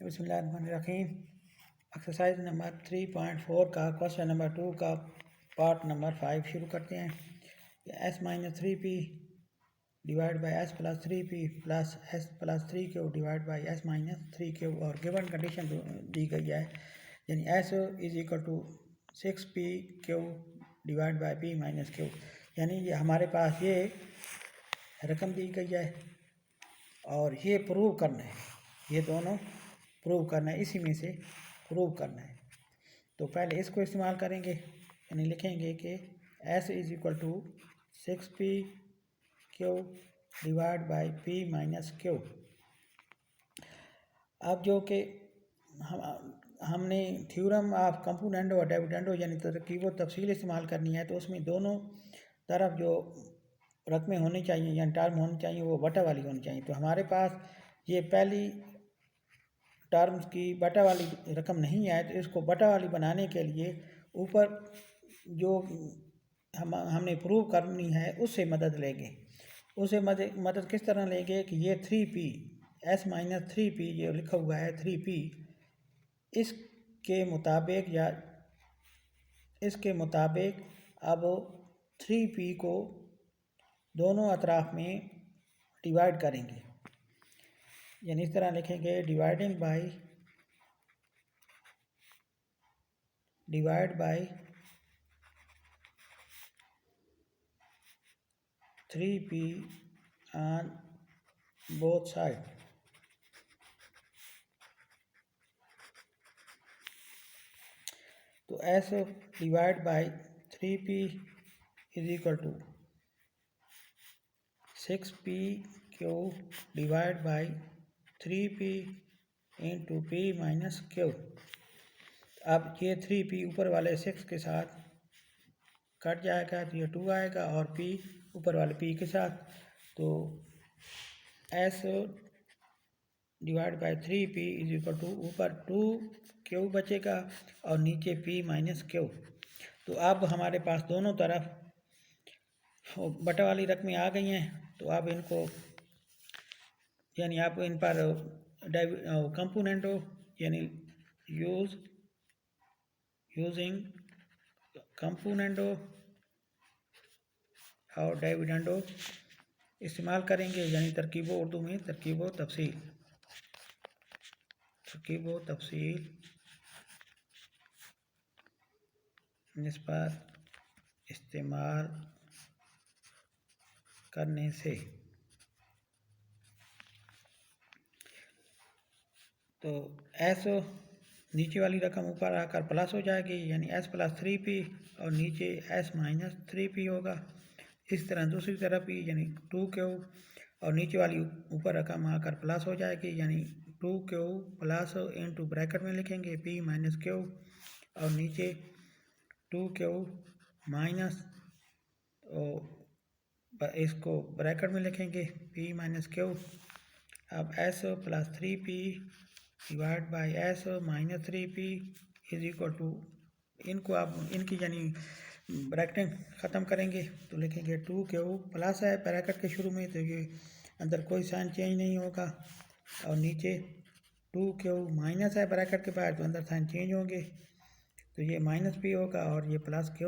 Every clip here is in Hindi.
बिस्मिल्लाहिर्रहमानिर्रहीम। एक्सरसाइज नंबर 3.4 का क्वेश्चन नंबर 2 का पार्ट नंबर 5 शुरू करते हैं। S minus 3p divide by s plus 3p plus s plus 3q divide by s minus 3q और गिवन कंडीशन दी गई है, यानी s is equal to 6pq divide by p minus q। यानी ये हमारे पास ये रकम दी गई है और ये प्रूव करना है, ये दोनों प्रूव करना है, इसी में से प्रूव करना है। तो पहले इसको इस्तेमाल करेंगे, यानी लिखेंगे कि s is equal to 6pq divide by p minus q। अब जो कि हमने थ्योरम ऑफ कंपोनेंट और डिविडेंड यानी तरकीब व तफसील इस्तेमाल करनी है, तो उसमें दोनों तरफ जो रकमें होनी चाहिए यानी टर्म होनी चाहिए वो बटा वाली होनी चाहिए। तो हमारे पास ये पहली टर्म्स की बटा वाली रकम नहीं है, तो इसको बटा वाली बनाने के लिए ऊपर जो हमने प्रूव करनी है उससे मदद लेंगे। उससे मदद किस तरह लेंगे कि ये 3p s माइनस 3p जो लिखा हुआ है 3p, इसके मुताबिक अब 3p को दोनों अतराफ में डिवाइड करेंगे, यानी इस तरह लिखेंगे divide by 3p on both side. तो s divide by 3p is equal to 6pq divide by 3p into p minus q। अब ये 3p ऊपर वाले 6 के साथ कट जाएगा तो ये 2 आएगा और p ऊपर वाले p के साथ, तो s divide by 3p is equal to ऊपर 2q बचेगा और नीचे p माइनस q। तो अब हमारे पास दोनों तरफ बटा वाली रकमें आ गई हैं, तो अब इनको यानी आप इन पर कंपोनेंटो यानी यूजिंग कंपोनेंटो और डिविडेंडो इस्तेमाल करेंगे, यानी तरकीबो उर्दू में तरकीबो तफसील इस पर इस्तेमाल करने से। तो s नीचे वाली रकम ऊपर आकर प्लस हो जाएगी, यानी s प्लस 3p और नीचे s माइनस 3p होगा। इस तरह दूसरी तरफ भी यानी 2q और नीचे वाली ऊपर रकम आकर प्लस हो जाएगी, यानी 2q प्लस इंटू ब्रैकेट में लिखेंगे p माइनस q और नीचे 2q माइनस इसको ब्रैकेट में लिखेंगे p माइनस q। अब s plus 3p divide by s minus 3p is equal to, इनको आप इनकी यानी ब्रैकेटिंग ख़त्म करेंगे तो लिखेंगे 2q प्लस है ब्रैकेट के शुरू में, तो ये अंदर कोई साइन चेंज नहीं होगा, और नीचे 2q माइनस है ब्रैकेट के बाहर, तो अंदर साइन चेंज होंगे, तो ये माइनस p होगा और ये प्लस q।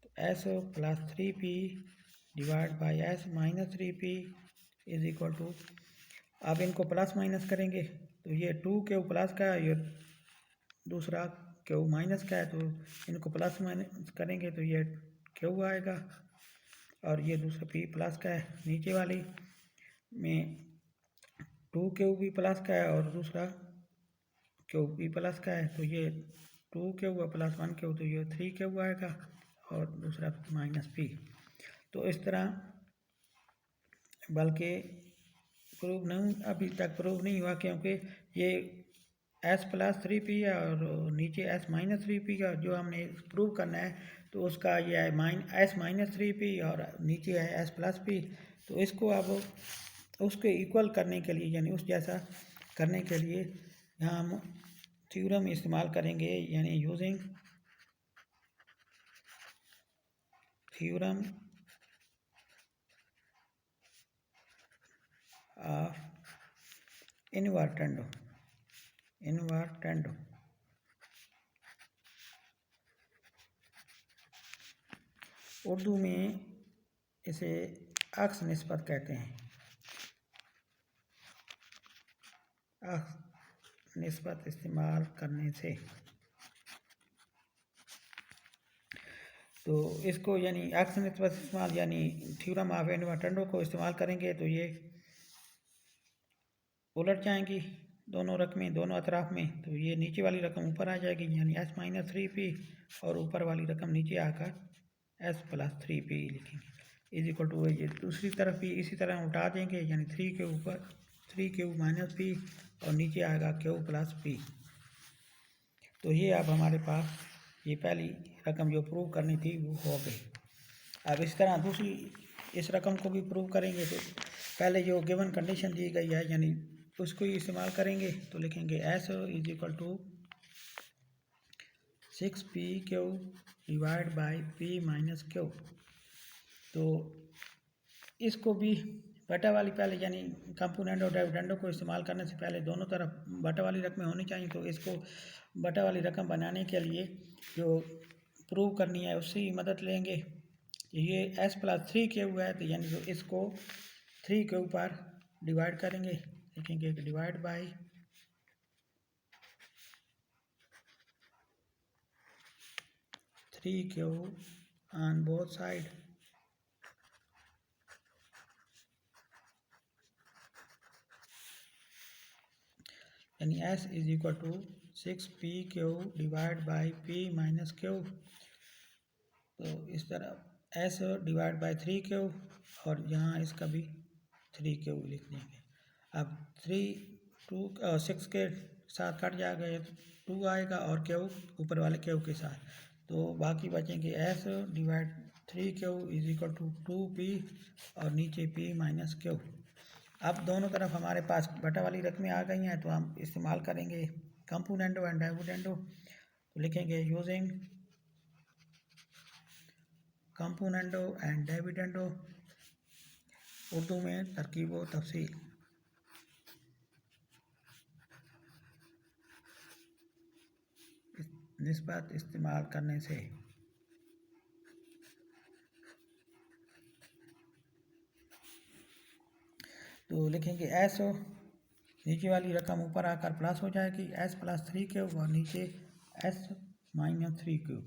तो s plus 3p divide by s minus 3p is equal to, अब इनको प्लस माइनस करेंगे तो ये 2q प्लस का है, ये दूसरा q माइनस का है, तो इनको प्लस माइनस करेंगे तो ये q आएगा और ये दूसरा p प्लस का है। नीचे वाली में 2q भी प्लस का है और दूसरा q भी प्लस का है, तो ये 2q प्लस 1q, तो ये 3q आएगा और दूसरा माइनस p। तो इस तरह, बल्कि प्रूव नहीं, अभी तक प्रूव नहीं हुआ क्योंकि ये s प्लस 3p है और नीचे s माइनस 3p का जो हमने प्रूव करना है, तो उसका ये है s माइनस 3p और नीचे है s प्लस p। तो इसको अब उसके इक्वल करने के लिए यानी उस जैसा करने के लिए यहाँ हम थ्योरम इस्तेमाल करेंगे, यानी यूजिंग थ्योरम ऑफ इनवर्टेंडो। इनवर्टेंडो। उर्दू में इसे अक्स निस्बत कहते हैं। अक्स निस्बत इस्तेमाल करने से तो इसको यानी अक्स निस्बत इस्तेमाल यानी थ्योरम ऑफ इनवर्टेंडो को इस्तेमाल करेंगे तो ये उलट जाएंगी दोनों रकमें दोनों अतराफ में। तो ये नीचे वाली रकम ऊपर आ जाएगी यानी s माइनस 3p और ऊपर वाली रकम नीचे आकर s प्लस 3p लिखेंगे इज इक्वल टू ये दूसरी तरफ भी इसी तरह उल्टा देंगे यानी 3 के ऊपर 3q माइनस p और नीचे आएगा q प्लस p। तो ये अब हमारे पास ये पहली रकम जो प्रूव करनी थी वो हो गई। अब इस तरह दूसरी इस रकम को भी प्रूव करेंगे तो पहले जो गिवन कंडीशन दी गई है यानी उसको ही इस्तेमाल करेंगे। तो लिखेंगे s is equal to 6pq divide by p minus q। तो इसको भी बटा वाली पहले यानी कंपोनेंट और डिविडेंडो को इस्तेमाल करने से पहले दोनों तरफ बटा वाली रकमें होनी चाहिए। तो इसको बटा वाली रकम बनाने के लिए जो प्रूव करनी है उससे ही मदद लेंगे। ये s प्लस 3q है तो यानी जो इसको 3q पर डिवाइड करेंगे लिखेंगे divide by 3q on both side यानी s is equal to 6pq divide by p minus q। तो इस तरह s डिवाइड बाई 3q और यहाँ इसका भी 3q लिख देंगे। अब 6 के साथ कट जाएगा 2 आएगा और q ऊपर वाले q के साथ तो बाकी बचेंगे s divide 3q is equal to 2p और नीचे p माइनस q। अब दोनों तरफ हमारे पास बटा वाली रकमें आ गई हैं तो हम इस्तेमाल करेंगे कंपोनेंडो एंड डिविडेंडो। तो लिखेंगे using componendo and dividendo Urdu में तरकीब व तफसील। निस्बत इस्तेमाल करने से तो लिखेंगे s नीचे वाली रकम ऊपर आकर प्लस हो जाएगी s प्लस 3q और नीचे s माइनस 3q।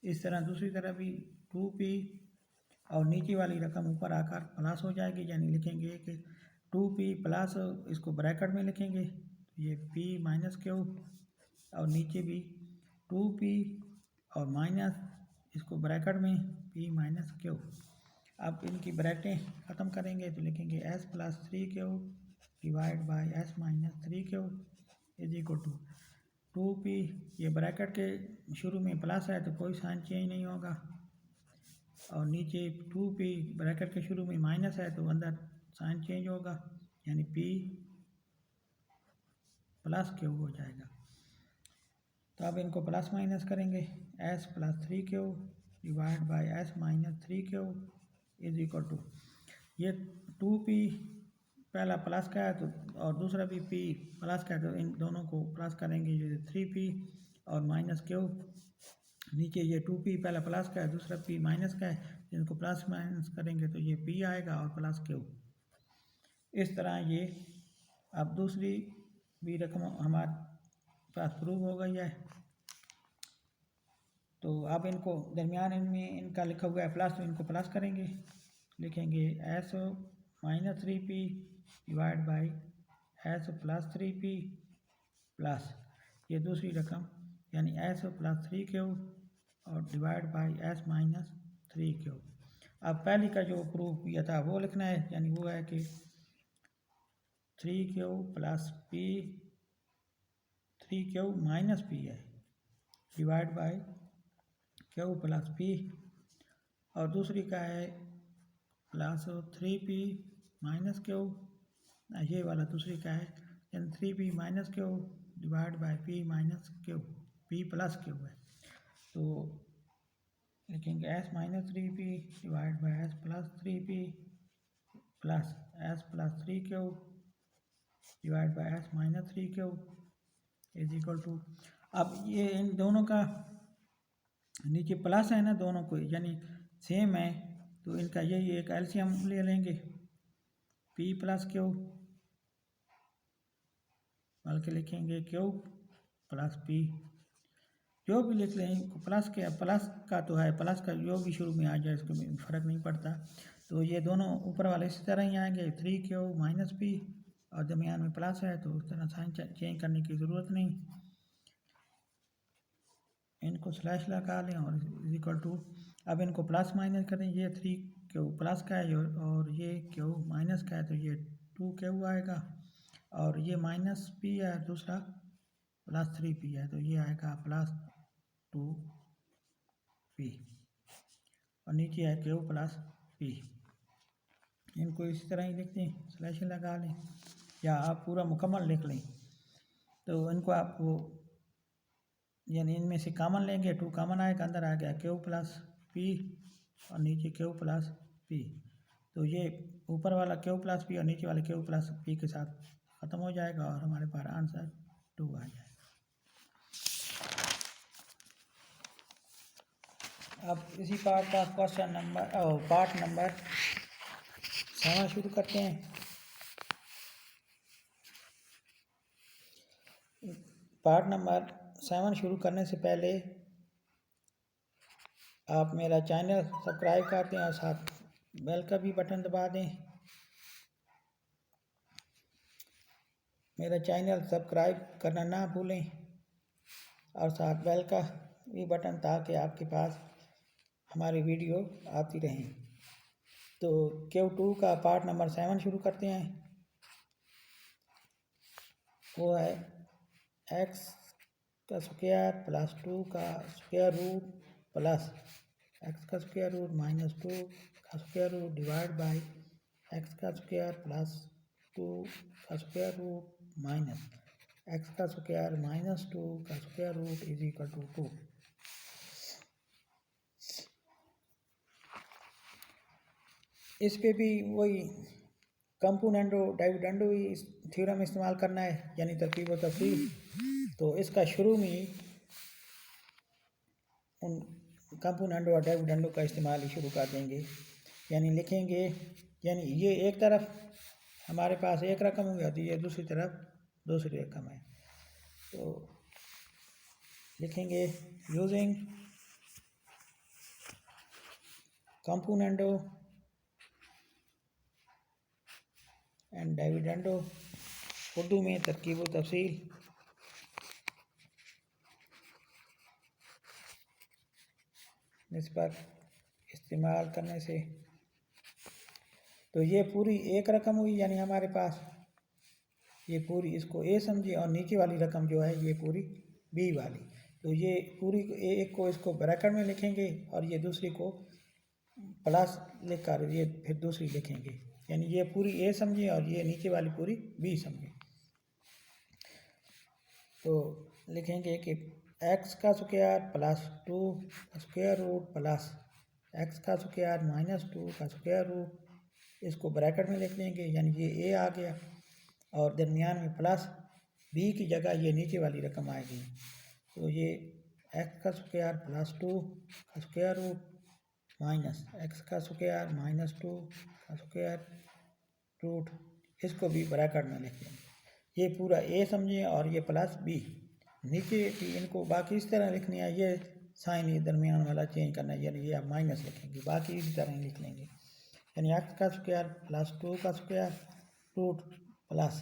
इस तरह दूसरी तरफ भी 2p और नीचे वाली रकम ऊपर आकर प्लस हो जाएगी यानी लिखेंगे कि 2p प्लस इसको ब्रैकेट में लिखेंगे ये p माइनस q और नीचे भी 2p और माइनस इसको ब्रैकेट में p माइनस q। अब इनकी ब्रैकेटें ख़त्म करेंगे तो लिखेंगे s plus 3q divide by s minus 3q is equal to 2p। ये ब्रैकेट के शुरू में प्लस है तो कोई साइन चेंज नहीं होगा और नीचे 2p ब्रैकेट के शुरू में माइनस है तो अंदर साइन चेंज होगा यानी p प्लस q हो जाएगा। तो अब इनको प्लस माइनस करेंगे s plus 3q divide by s minus 3q is equal to ये 2p पहला प्लस का है तो और दूसरा भी p प्लस का है तो इन दोनों को प्लस करेंगे ये 3p और माइनस q। नीचे ये 2p पहला प्लस का है दूसरा p माइनस का है इनको प्लस माइनस करेंगे तो ये p आएगा और प्लस q। इस तरह ये अब दूसरी भी रकम हमारे पास प्रूव हो गई है। तो अब इनको दरमियान इनमें इनका लिखा हुआ है प्लस तो इनको प्लस करेंगे लिखेंगे s minus 3p divide by s plus 3p plus ये दूसरी रकम यानी s प्लस 3q और divide by s minus 3q। अब पहली का जो प्रूफ किया था वो लिखना है यानी वो है कि 3q plus p 3q minus p है divide by q plus p और दूसरी का है प्लस 3p माइनस q ये वाला दूसरी का है यानी 3p minus q divide by p minus q p plus q है। तो लिखेंगे s minus 3p divide by s plus 3p plus s plus 3q divide by s minus 3q is equal to, अब ये इन दोनों का नीचे प्लस है ना दोनों को, यानी सेम है, तो इनका यही एक एलसीएम ले लेंगे, पी प्लस क्यू, बल्कि लिखेंगे क्यू प्लस पी, जो भी लिख लें, प्लस के प्लस का तो है, प्लस का जो भी शुरू में आ जाए इसको फर्क नहीं पड़ता। तो ये दोनों ऊपर वाले इसी तरह ही आएंगे, 3Q माइनस पी, और दरमियान में प्लस है तो उस तरह साइन चेंज करने की ज़रूरत नहीं, इनको स्लैश लगा लें और इक्वल टू, अब इनको प्लस माइनस करें, ये 3Q प्लस का है और ये Q माइनस का है, तो ये 2Q आएगा, और ये माइनस पी है, दूसरा प्लस 3P है, तो ये आएगा प्लस 2P, और नीचे है Q प्लस P। इनको इसी तरह ही लिखते हैं, स्लैश लगा लें, या आप पूरा मुकम्मल लिख लें। तो इनको आप वो यानी इनमें से कॉमन लेंगे, 2 कॉमन आएगा, अंदर आ गया Q प्लस पी और नीचे Q प्लस पी, तो ये ऊपर वाला Q प्लस पी और नीचे वाले Q प्लस पी के साथ ख़त्म हो जाएगा और हमारे पास आंसर 2 आ जाएगा। अब इसी पार्ट का पार्ट नंबर 7 शुरू करते हैं। पार्ट नंबर 7 शुरू करने से पहले आप मेरा चैनल सब्सक्राइब कर दें और साथ बेल का भी बटन दबा दें। मेरा चैनल सब्सक्राइब करना ना भूलें और साथ बेल का भी बटन, ताकि आपके पास हमारी वीडियो आती रहें। तो Q2 का पार्ट नंबर 7 शुरू करते हैं। वो है x का स्क्वायर प्लस 2 का स्क्वायर रूट प्लस x का स्क्वायर रूट माइनस 2 का square root divide by x का स्क्वायर प्लस 2 का स्क्वायर रूट माइनस x का स्क्वायर माइनस 2 का square root is equal to 2। इस पे भी वही कंपोनेंटो डिविडेंडो ही थ्योरम इस्तेमाल करना है, यानी तरकीब व तफसील। तो इसका शुरू में उन कंपोनेंटो और डिविडेंडो का इस्तेमाल ही शुरू कर देंगे, यानी लिखेंगे, यानी ये एक तरफ हमारे पास एक रकम हो जाती है, दूसरी तरफ दूसरी रकम है, तो लिखेंगे यूजिंग कंपोनेंटो एंड डिविडेंडो, उर्दू में तरकीब व तफसील। इस पर इस्तेमाल करने से तो ये पूरी एक रकम हुई, यानी हमारे पास ये पूरी, इसको ए समझिए, और नीचे वाली रकम जो है ये पूरी बी वाली, तो ये पूरी एक को इसको ब्रैकेट में लिखेंगे और ये दूसरी को प्लस लिखकर ये फिर दूसरी लिखेंगे, यानी ये पूरी ए समझिए और ये नीचे वाली पूरी बी समझिए। तो लिखेंगे कि x का स्क्वायर प्लस 2 का स्क्वायर रूट प्लस x का स्क्वायर माइनस 2 का स्क्वायर रूट, इसको ब्रैकेट में लिख लेंगे, यानी ये a आ गया और दरमियान में प्लस b की जगह ये नीचे वाली रकम आएगी, तो ये x का स्क्वायर प्लस 2 का स्क्वायर रूट माइनस x का स्क्वायर माइनस 2 का स्क्वायर रूट, इसको भी ब्रैकेट में लिख लेंगे। ये पूरा a समझिए और ये प्लस b, नीचे भी इनको बाकी इस तरह लिखनी है, ये साइन ये दरमियान वाला चेंज करना है, यानी ये आप माइनस लिखेंगे, बाकी इसी तरह ही लिख लेंगे, यानी x का स्क्वायर प्लस 2 का स्क्वायर रूट प्लस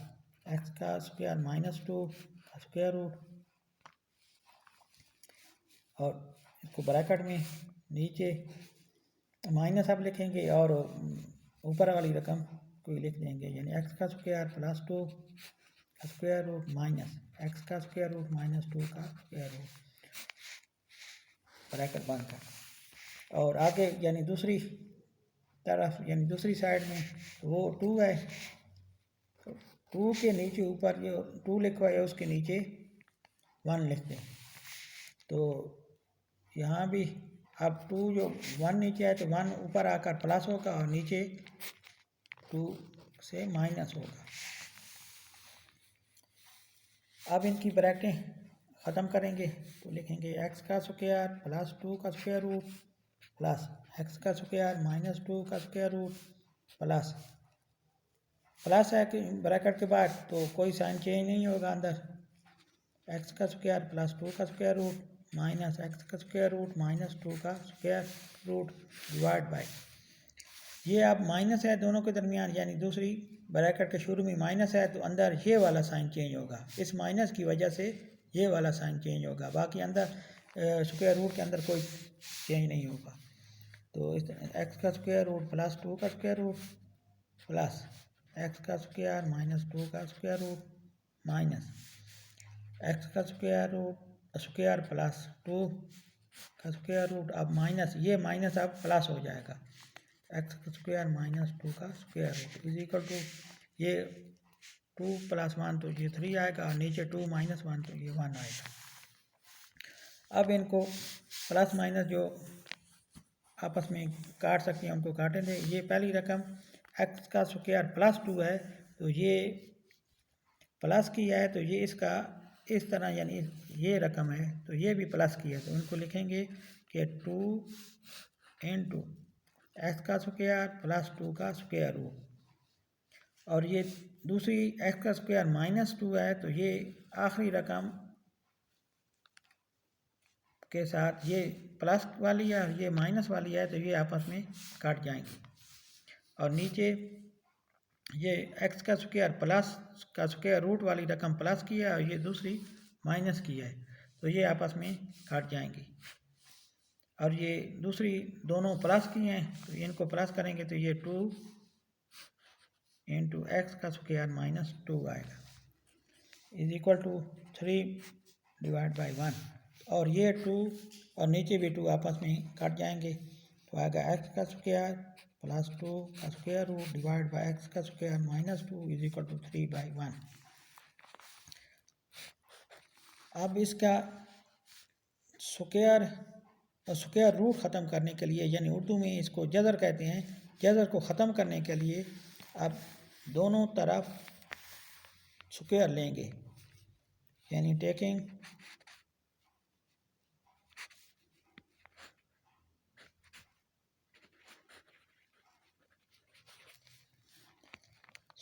x का स्क्वायर माइनस 2 का स्क्वायर रूट, और इसको ब्रैकेट में नीचे माइनस आप लिखेंगे और ऊपर वाली रकम को लिख देंगे, यानी x का स्क्वायर प्लस 2 का स्क्वायर रूट माइनस x का स्क्वायर रूट माइनस 2 का स्क्वायर रूट, ब्रैकेट बंद कर। और आगे यानी दूसरी तरफ, यानी दूसरी साइड में वो 2 है, तो 2 के नीचे ऊपर जो 2 लिखा है उसके नीचे 1 लिखते हैं, तो यहाँ भी अब 2 जो 1 नीचे है तो 1 ऊपर आकर प्लस होगा और नीचे 2 से माइनस होगा। अब इनकी ब्रैकेटें ख़त्म करेंगे तो लिखेंगे x का स्क्वायर प्लस 2 का स्क्वायर रूट प्लस x का स्क्वायर माइनस 2 का स्क्वायर रूट प्लस प्लस है कि ब्रैकेट के बाद तो कोई साइन चेंज नहीं होगा अंदर x का स्क्वायर प्लस 2 का स्क्वायर रूट माइनस x का स्क्वायर रूट माइनस 2 का स्क्वायर रूट डिवाइड बाय ये अब माइनस है दोनों के दरमियान यानी दूसरी ब्रैकेट के शुरू में माइनस है तो अंदर ये वाला साइन चेंज होगा इस माइनस की वजह से ये वाला साइन चेंज होगा बाकी अंदर स्क्वायर रूट के अंदर कोई चेंज नहीं होगा तो इस एक्स का स्क्वायर रूट प्लस 2 का स्क्वायर रूट प्लस एक्स का स्क्वायर माइनस 2 का स्क्वायर रूट माइनस एक्स का स्क्वायर प्लस 2 का स्क्वायर रूट अब माइनस ये माइनस अब प्लस हो जाएगा एक्स का स्क्वायर माइनस 2 का square root is equal to ये 2 प्लस 1 तो ये 3 आएगा और नीचे 2 माइनस 1 तो ये 1 आएगा। अब इनको प्लस माइनस जो आपस में काट सकते हैं उनको काटें दे ये पहली रकम एक्स का स्क्वायर प्लस 2 है तो ये प्लस की है तो ये इसका इस तरह यानी ये रकम है तो ये भी प्लस की है तो उनको लिखेंगे कि 2 इंटू एक्स का स्क्वायर प्लस 2 का स्क्वायर रूट और ये दूसरी एक्स का स्क्वायर माइनस 2 है तो ये आखिरी रकम के साथ ये प्लस वाली है और ये माइनस वाली है तो ये आपस में काट जाएंगी और नीचे ये एक्स का स्क्वायर प्लस का स्क्वायर रूट वाली रकम प्लस की है और ये दूसरी माइनस की है तो ये आपस में काट जाएंगी और ये दूसरी दोनों प्लस की हैं तो इनको प्लस करेंगे तो ये 2 इंटू एक्स का स्क्वायर माइनस 2 आएगा is equal to 3 divide by 1 और ये 2 और नीचे भी 2 आपस में कट जाएंगे तो आएगा एक्स का स्क्वायर प्लस 2 का square root divide by x का square minus 2 is equal to 3 by 1। अब इसका स्क्वायर और स्क्वायर रूट ख़त्म करने के लिए यानी उर्दू में इसको जज़र कहते हैं जज़र को ख़त्म करने के लिए अब दोनों तरफ स्क्वायर लेंगे यानी taking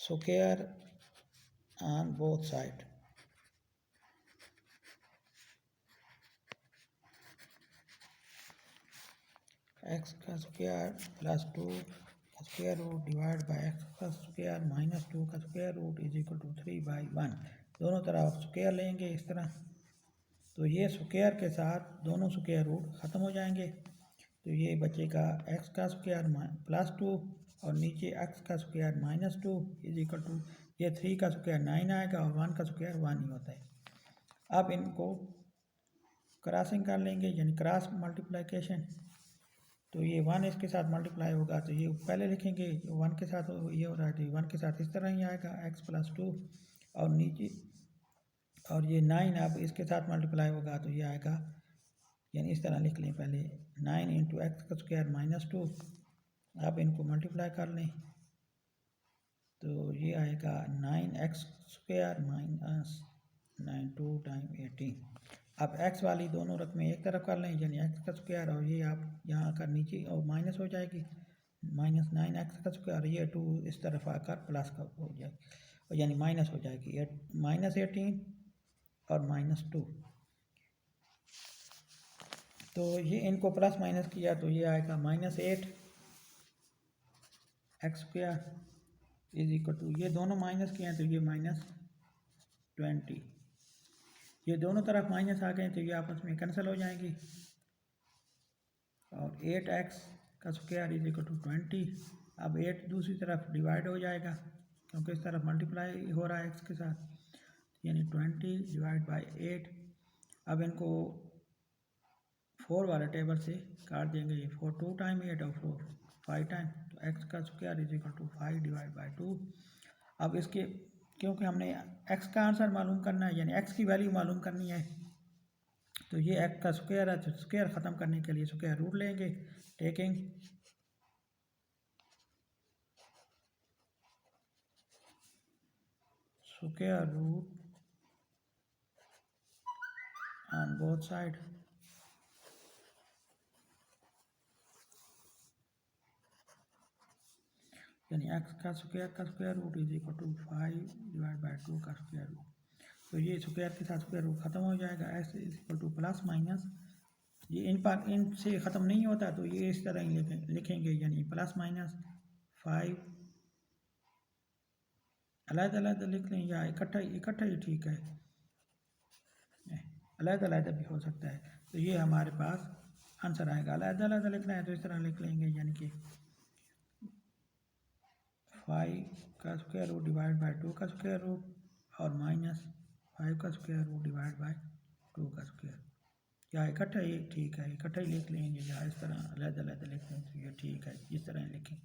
square on both sides x का स्क्वायर प्लस 2 का square root divide by x का स्क्वायर माइनस 2 का square root is equal to 3 by 1 दोनों तरफ स्क्वायर लेंगे इस तरह तो ये स्क्वायर के साथ दोनों स्क्वायर रूट ख़त्म हो जाएंगे तो ये बचेगा एक्स का स्क्वायर प्लस 2 और नीचे एक्स का square minus 2 is equal to ये 3 का स्क्वायर 9 आएगा और 1 का स्क्वायर 1 ही होता है। अब इनको क्रॉसिंग कर लेंगे यानी क्रॉस मल्टीप्लिकेशन तो ये 1 इसके साथ मल्टीप्लाई होगा तो ये पहले लिखेंगे 1 के साथ ये हो रहा है तो 1 के साथ इस तरह ही आएगा एक्स प्लस 2 और नीचे और ये 9 अब इसके साथ मल्टीप्लाई होगा तो ये आएगा यानी इस तरह लिख लें पहले 9 इंटू एक्स का स्क्वायर माइनस 2 अब इनको मल्टीप्लाई कर लें तो ये आएगा 9x स्क्वायर माइनस 2 टाइम 18 अब x वाली दोनों रकमें एक तरफ कर लें यानी x का स्क्वायर और ये आप यहाँ आकर नीचे और माइनस हो जाएगी माइनस 9x का स्क्वायर ये 2 इस तरफ आकर प्लस का हो जाएगी यानी माइनस हो जाएगी माइनस 18 और माइनस 2 तो ये इनको प्लस माइनस किया तो ये आएगा minus 8 x square is equal to ये दोनों माइनस किए हैं तो ये माइनस 20 ये दोनों तरफ माइनस आ गए तो ये आपस में कैंसिल हो जाएंगी और 8x का स्क्वायर इज इक्वल टू 20 अब 8 दूसरी तरफ डिवाइड हो जाएगा क्योंकि इस तरफ मल्टीप्लाई हो रहा है x के साथ यानी 20 डिवाइड बाई 8 अब इनको 4 वाले टेबल से काट देंगे ये 4 2 टाइम 8 और 4 5 टाइम तो x का square is equal to 5 divide by 2 अब इसके क्योंकि हमने x का आंसर मालूम करना है यानी x की वैल्यू मालूम करनी है तो ये x का स्क्वायर है तो स्क्वायर ख़त्म करने के लिए स्क्वायर रूट लेंगे taking square root on both sides. यानी x का square root is equal to 5 divide by 2 का स्क्वायर रूट। तो ये स्क्वायर के साथ स्क्वायर रूट खत्म हो जाएगा, x is equal two plus minus, ये इन से ख़त्म नहीं होता तो ये इस तरह ही लिखेंगे, यानी प्लस माइनस 5 अलग-अलग लिख लें या इकट्ठा ही ठीक है, अलग-अलग भी हो सकता है। तो ये हमारे पास आंसर आएगा। अलग-अलग लिखना है तो इस तरह लिख लेंगे, यानी कि 5 का स्क्वायर रूट डिवाइड बाई 2 का स्क्वायर रूट और माइनस 5 का स्क्वायर रूट डिवाइड बाई 2 का स्क्वायर, या इकट्ठा ही ठीक है, इकट्ठा ही लिख लेंगे या इस तरह अलग-अलग लिख लें तो ये ठीक है, इस तरह लिखें।